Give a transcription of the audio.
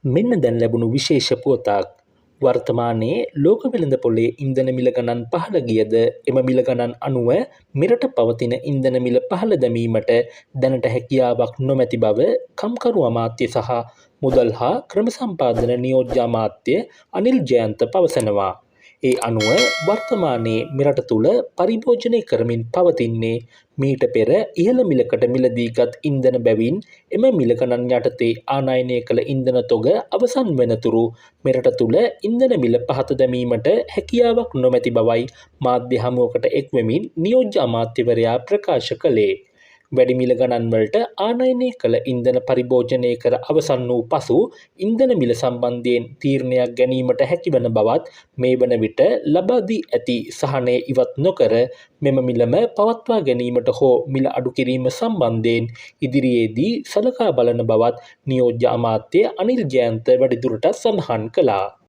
මෙන්න දැන් ලැබුණු විශේෂ පුවතක්. වර්තමානයේ ලෝක වෙළඳ පොලේ ඉන්ධන මිල ගණන් පහළ ගියද එම මිල ගණන් අනුව මෙරට පවතින ඉන්ධන මිල පහළ දැමීමට දැනට හැකියාවක් නොමැති බව කම්කරු අමාත්‍ය සහ මුදල් හා ක්‍රම සම්පාදන නියෝජ්‍ය අමාත්‍ය අනිල් ජයන්ත පවසනවා. ඒ අනුව වර්තමානයේ මෙරට තුළ පරිභෝජනය කරමින් පවතින්නේ මීට පෙර ඉහළ මිලකට මිලදීගත් ඉන්ධන බැවින් එම මිල ගණන් යටතේ ආනයනය කළ ඉන්ධන තොග අවසන් වෙනතුරු මෙරට තුළ ඉන්ධන මිල පහත දැමීමට හැකියාවක් නොමැති බවයි මාධ්‍ය හමුවකට එක්වෙමින් නියෝජ්‍ය අමාත්‍යවරයා ප්‍රකාශ කළේ. වැඩි මිල ගණන් වලට ආනයනය කළ ඉන්ධන පරිභෝජනය කර අවසන් වූ පසු ඉන්ධන මිල සම්බන්ධයෙන් තීරණයක් ගැනීමට හැකිවන බවත් මේ වන විට ලබා දී ඇති සහනය ඉවත් නොකර මෙම මිලම පවත්වා ගැනීමට හෝ මිල අඩු කිරීම සම්බන්ධයෙන් ඉදිරියේදී සලකා බලන බවත් නියෝජ්‍ය අමාත්‍ය අනිල් ජයන්ත වැඩිදුරටත් සඳහන් කළා.